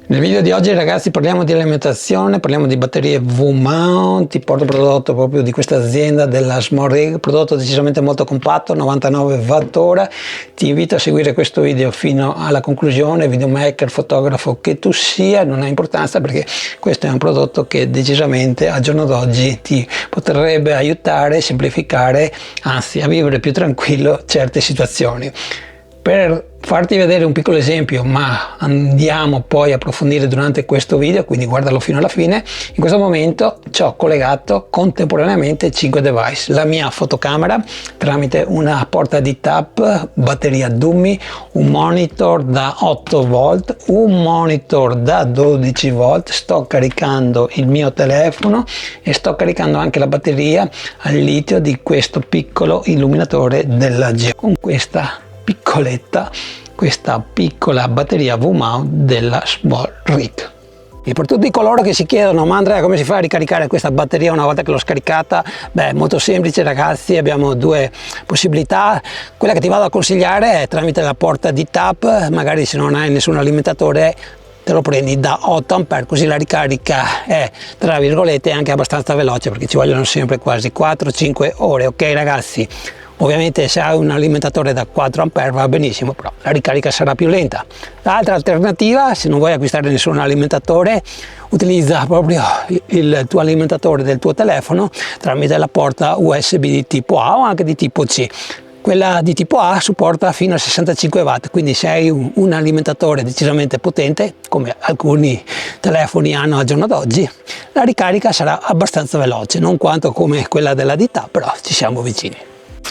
Nel video di oggi ragazzi parliamo di alimentazione, parliamo di batterie V-mount, ti porto il prodotto proprio di questa azienda della Small Rig, prodotto decisamente molto compatto, 99 Wh. Ti invito a seguire questo video fino alla conclusione, videomaker, fotografo che tu sia, non ha importanza perché questo è un prodotto che decisamente al giorno d'oggi ti potrebbe aiutare, semplificare, anzi a vivere più tranquillo certe situazioni. Per farti vedere un piccolo esempio, ma andiamo poi a approfondire durante questo video, quindi guardalo fino alla fine. In questo momento ci ho collegato contemporaneamente 5 device: la mia fotocamera tramite una porta di tap, batteria dummy, un monitor da 8 volt, un monitor da 12 volt, sto caricando il mio telefono e sto caricando anche la batteria al litio di questo piccolo illuminatore della Geo, con questa piccola batteria V-mount della Small Rig. E per tutti coloro che si chiedono: ma Andrea, come si fa a ricaricare questa batteria una volta che l'ho scaricata? Beh, molto semplice ragazzi, abbiamo due possibilità. Quella che ti vado a consigliare è tramite la porta di tap, magari se non hai nessun alimentatore te lo prendi da 8 A, così la ricarica è tra virgolette anche abbastanza veloce, perché ci vogliono sempre quasi 4-5 ore, ok ragazzi? Ovviamente se hai un alimentatore da 4 A va benissimo, però la ricarica sarà più lenta. L'altra alternativa, se non vuoi acquistare nessun alimentatore, utilizza proprio il tuo alimentatore del tuo telefono tramite la porta USB di tipo A o anche di tipo C. Quella di tipo A supporta fino a 65 watt, quindi se hai un alimentatore decisamente potente, come alcuni telefoni hanno al giorno d'oggi, la ricarica sarà abbastanza veloce, non quanto come quella della ditta, però ci siamo vicini.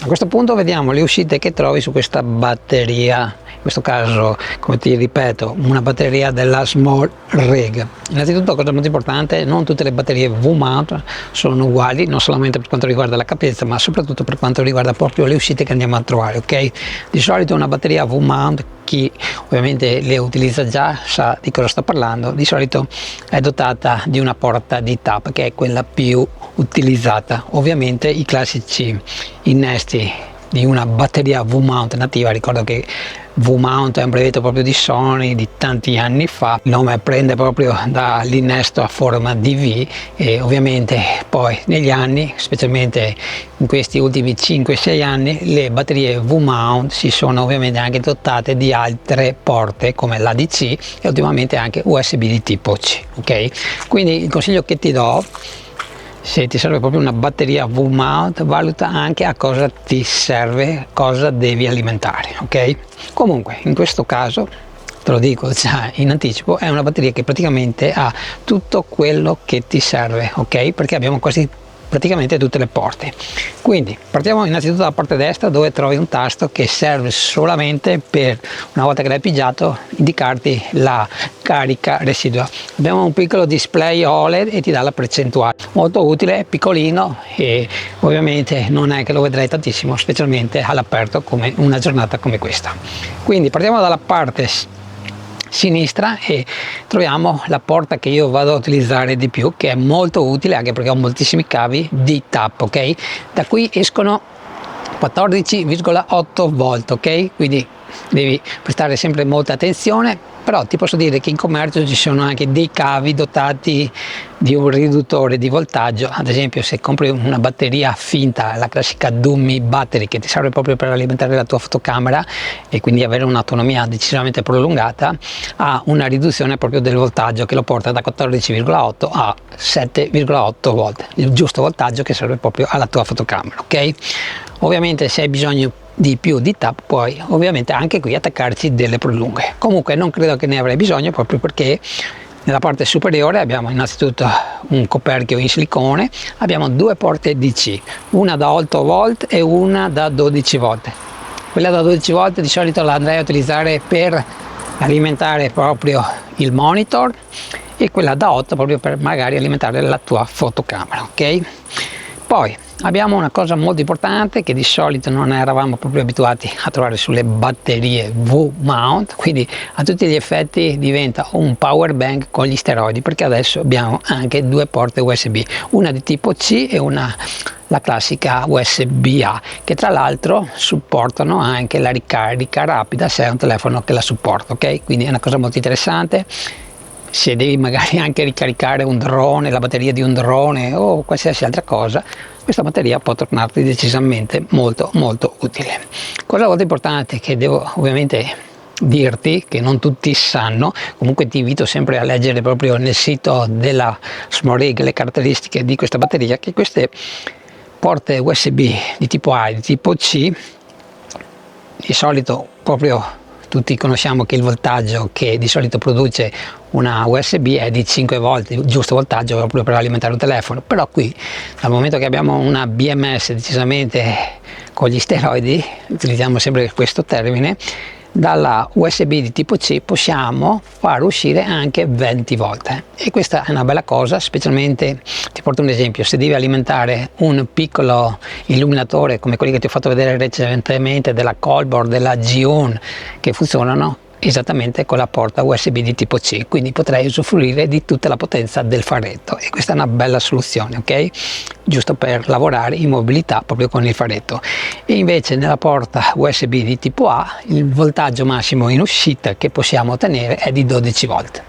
A questo punto vediamo le uscite che trovi su questa batteria, in questo caso, come ti ripeto, una batteria della Small Rig. Innanzitutto, cosa molto importante, non tutte le batterie V-mount sono uguali, non solamente per quanto riguarda la capienza, ma soprattutto per quanto riguarda proprio le uscite che andiamo a trovare, ok? Di solito una batteria V-mount, chi ovviamente le utilizza già sa di cosa sto parlando, di solito è dotata di una porta di tap che è quella più utilizzata. Ovviamente i classici innesti di una batteria V-mount nativa, ricordo che V-mount è un brevetto proprio di Sony di tanti anni fa, il nome prende proprio dall'innesto a forma di V, e ovviamente poi negli anni, specialmente in questi ultimi 5-6 anni, le batterie V-mount si sono ovviamente anche dotate di altre porte come l'ADC e ultimamente anche USB di tipo C, ok? Quindi il consiglio che ti do, se ti serve proprio una batteria V-mount, valuta anche a cosa ti serve, cosa devi alimentare, ok? Comunque in questo caso, te lo dico già in anticipo, è una batteria che praticamente ha tutto quello che ti serve, ok? Perché abbiamo quasi praticamente tutte le porte. Quindi partiamo innanzitutto dalla parte destra, dove trovi un tasto che serve solamente per, una volta che l'hai pigiato, indicarti la carica residua. Abbiamo un piccolo display OLED e ti dà la percentuale, molto utile, piccolino, e ovviamente non è che lo vedrai tantissimo, specialmente all'aperto come una giornata come questa. Quindi partiamo dalla parte sinistra e troviamo la porta che io vado a utilizzare di più, che è molto utile anche perché ho moltissimi cavi di tap, ok? Da qui escono 14,8 volt, ok? Quindi devi prestare sempre molta attenzione, però ti posso dire che in commercio ci sono anche dei cavi dotati di un riduttore di voltaggio. Ad esempio, se compri una batteria finta, la classica dummy battery, che ti serve proprio per alimentare la tua fotocamera e quindi avere un'autonomia decisamente prolungata, ha una riduzione proprio del voltaggio che lo porta da 14,8 a 7,8 volt, il giusto voltaggio che serve proprio alla tua fotocamera, ok? Ovviamente se hai bisogno di più di tap puoi ovviamente anche qui attaccarci delle prolunghe. Comunque non credo che ne avrai bisogno, proprio perché nella parte superiore abbiamo innanzitutto un coperchio in silicone, abbiamo due porte DC, una da 8 volt e una da 12 volt. Quella da 12 volt di solito la andrei a utilizzare per alimentare proprio il monitor, e quella da 8 proprio per magari alimentare la tua fotocamera, ok? Poi abbiamo una cosa molto importante che di solito non eravamo proprio abituati a trovare sulle batterie V-mount, quindi a tutti gli effetti diventa un power bank con gli steroidi, perché adesso abbiamo anche due porte USB, una di tipo C e una, la classica USB-A, che tra l'altro supportano anche la ricarica rapida se è un telefono che la supporta, ok? Quindi è una cosa molto interessante. se devi magari anche ricaricare un drone, la batteria di un drone o qualsiasi altra cosa, questa batteria può tornarti decisamente molto utile. Cosa molto importante che devo ovviamente dirti, che non tutti sanno, comunque ti invito sempre a leggere proprio nel sito della SmallRig le caratteristiche di questa batteria, che queste porte USB di tipo A e di tipo C, di solito proprio tutti conosciamo che il voltaggio che di solito produce una USB è di 5 volt, il giusto voltaggio proprio per alimentare un telefono, però qui dal momento che abbiamo una BMS decisamente con gli steroidi, utilizziamo sempre questo termine, dalla USB di tipo C possiamo far uscire anche 20 volt e questa è una bella cosa, specialmente ti porto un esempio: se devi alimentare un piccolo illuminatore come quelli che ti ho fatto vedere recentemente della Colbor, della Gion, che funzionano esattamente con la porta USB di tipo C, quindi potrai usufruire di tutta la potenza del faretto e questa è una bella soluzione, ok? Giusto per lavorare in mobilità proprio con il faretto. E invece nella porta USB di tipo A il voltaggio massimo in uscita che possiamo ottenere è di 12 volt.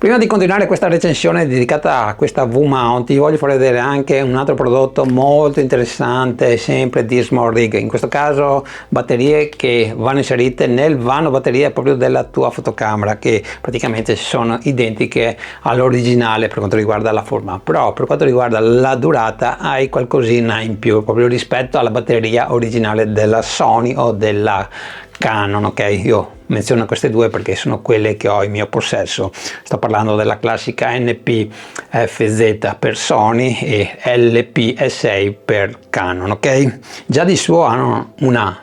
Prima di continuare questa recensione dedicata a questa V-mount, ti voglio far vedere anche un altro prodotto molto interessante, sempre di SmallRig. In questo caso batterie che vanno inserite nel vano batteria proprio della tua fotocamera, che praticamente sono identiche all'originale per quanto riguarda la forma, però per quanto riguarda la durata hai qualcosina in più proprio rispetto alla batteria originale della Sony o della Canon, ok? Io menziono queste due perché sono quelle che ho in mio possesso. Sto parlando della classica NP-FZ per Sony e LP-S6 per Canon, ok? Già di suo hanno una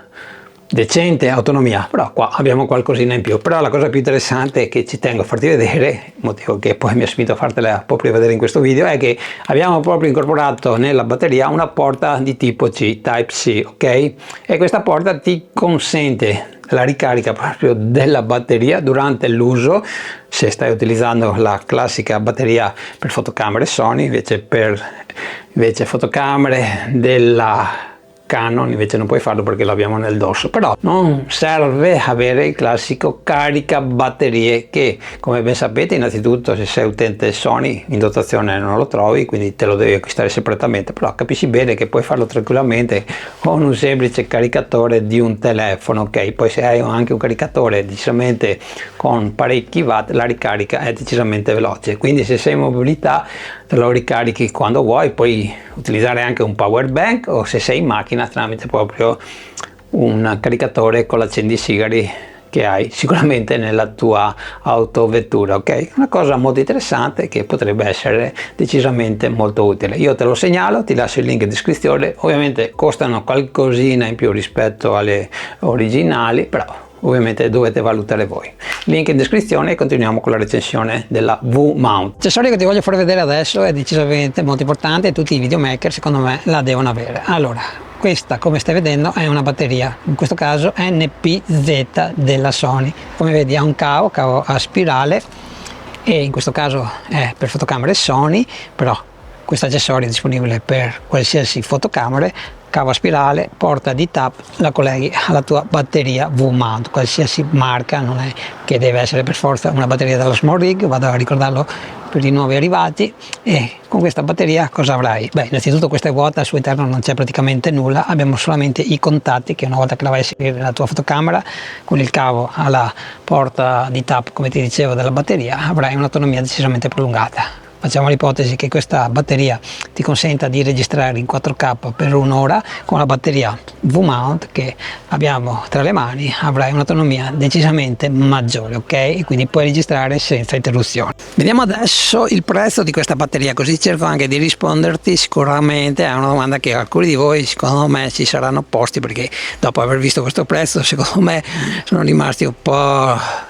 decente autonomia, però qua abbiamo qualcosina in più. Però la cosa più interessante che ci tengo a farti vedere, il motivo che poi mi ha spinto a fartela proprio vedere in quesrio video, è che abbiamo proprio incorporato nella batteria una porta di tipo C, Type-C, ok? E questa porta ti consente la ricarica proprio della batteria durante l'uso, se stai utilizzando la classica batteria per fotocamere Sony, invece fotocamere della Canon invece non puoi farlo perché l'abbiamo nel dorso. Però non serve avere il classico carica batterie che, come ben sapete, innanzitutto se sei utente Sony in dotazione non lo trovi, quindi te lo devi acquistare separatamente, però capisci bene che puoi farlo tranquillamente con un semplice caricatore di un telefono, ok? Poi se hai anche un caricatore decisamente con parecchi watt, la ricarica è decisamente veloce, quindi se sei in mobilità te lo ricarichi quando vuoi, puoi utilizzare anche un power bank o se sei in macchina tramite proprio un caricatore con l'accendisigari che hai sicuramente nella tua autovettura, ok? Una cosa molto interessante che potrebbe essere decisamente molto utile. Io te lo segnalo, ti lascio il link in descrizione, ovviamente costano qualcosina in più rispetto alle originali, però ovviamente dovete valutare voi. Link in descrizione e continuiamo con la recensione della V-mount. L'accessorio che ti voglio far vedere adesso è decisamente molto importante e tutti i videomaker secondo me la devono avere. Allora, questa come stai vedendo è una batteria, in questo caso NPZ della Sony. Come vedi ha un cavo a spirale e in questo caso è per fotocamere Sony, però questo accessorio è disponibile per qualsiasi fotocamera. Cavo a spirale, porta di tap, la colleghi alla tua batteria V-mount, qualsiasi marca, non è che deve essere per forza una batteria della SmallRig, vado a ricordarlo per i nuovi arrivati. E con questa batteria cosa avrai? Beh, innanzitutto questa è vuota, al suo interno non c'è praticamente nulla, abbiamo solamente i contatti che una volta che la vai a inserire nella tua fotocamera con il cavo alla porta di tap, come ti dicevo, della batteria, avrai un'autonomia decisamente prolungata. Facciamo l'ipotesi che questa batteria ti consenta di registrare in 4K per un'ora, con la batteria V-mount che abbiamo tra le mani avrai un'autonomia decisamente maggiore, ok? E quindi puoi registrare senza interruzioni. Vediamo adesso il prezzo di questa batteria, così cerco anche di risponderti. Sicuramente è una domanda che alcuni di voi secondo me si saranno posti, perché dopo aver visto questo prezzo secondo me sono rimasti un po'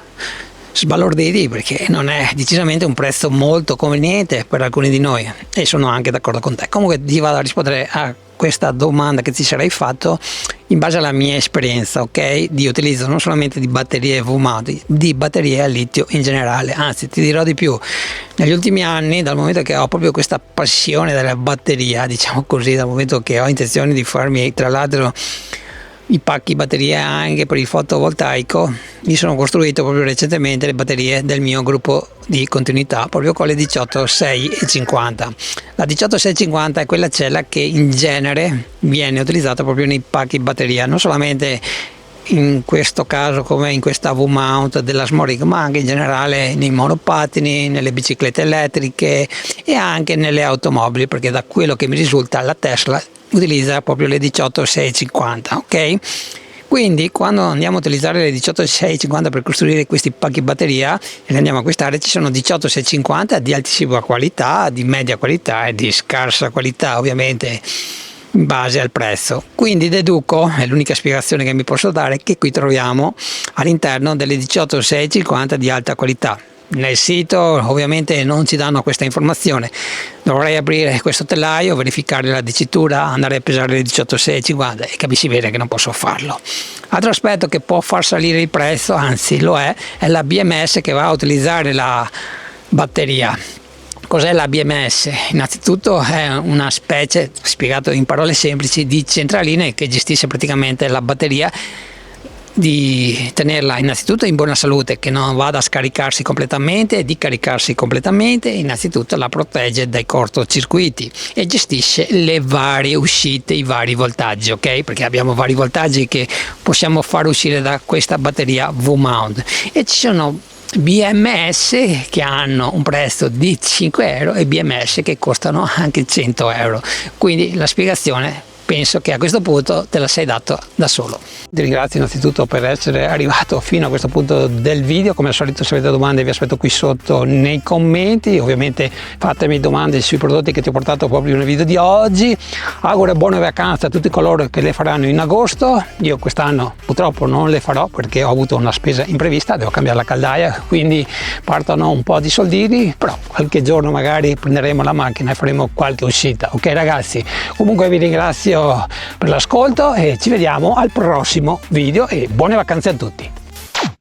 sbalorditi, perché non è decisamente un prezzo molto conveniente per alcuni di noi e sono anche d'accordo con te. Comunque ti vado a rispondere a questa domanda che ti sarai fatto in base alla mia esperienza, ok, di utilizzo non solamente di batterie V-mount, di batterie a litio in generale. Anzi, ti dirò di più, negli ultimi anni, dal momento che ho proprio questa passione della batteria, diciamo così, dal momento che ho intenzione di farmi tra l'altro i pacchi batterie anche per il fotovoltaico. Mi sono costruito proprio recentemente le batterie del mio gruppo di continuità, proprio con le 18650. La 18650 è quella cella che in genere viene utilizzata proprio nei pacchi batteria, non solamente in questo caso come in questa V-mount della Small Rig, ma anche in generale nei monopattini, nelle biciclette elettriche e anche nelle automobili, perché da quello che mi risulta la Tesla utilizza proprio le 18650, ok? Quindi quando andiamo a utilizzare le 18650 per costruire questi pacchi batteria e li andiamo a acquistare, ci sono 18650 di altissima qualità, di media qualità e di scarsa qualità, ovviamente in base al prezzo. Quindi deduco, è l'unica spiegazione che mi posso dare, che qui troviamo all'interno delle 18650 di alta qualità. Nel sito ovviamente non ci danno questa informazione, dovrei aprire questo telaio, verificare la dicitura, andare a pesare le 18650 e capisci bene che non posso farlo. Altro aspetto che può far salire il prezzo, anzi lo è la BMS che va a utilizzare la batteria. Cos'è la BMS? Innanzitutto è una specie, spiegato in parole semplici, di centraline che gestisce praticamente la batteria, di tenerla innanzitutto in buona salute, che non vada a scaricarsi completamente e di caricarsi completamente. Innanzitutto la protegge dai cortocircuiti e gestisce le varie uscite, i vari voltaggi, ok? Perché abbiamo vari voltaggi che possiamo far uscire da questa batteria V-mount e ci sono BMS che hanno un prezzo di 5 euro e BMS che costano anche 100 euro. Quindi la spiegazione penso che a questo punto te la sei dato da solo. Ti ringrazio innanzitutto per essere arrivato fino a questo punto del video. Come al solito, se avete domande vi aspetto qui sotto nei commenti. Ovviamente fatemi domande sui prodotti che ti ho portato proprio nel video di oggi. Auguro buone vacanze a tutti coloro che le faranno in agosto. Io quest'anno purtroppo non le farò perché ho avuto una spesa imprevista, devo cambiare la caldaia, quindi partono un po' di soldini, però qualche giorno magari prenderemo la macchina e faremo qualche uscita. Ok ragazzi, comunque vi ringrazio per l'ascolto e ci vediamo al prossimo video e buone vacanze a tutti.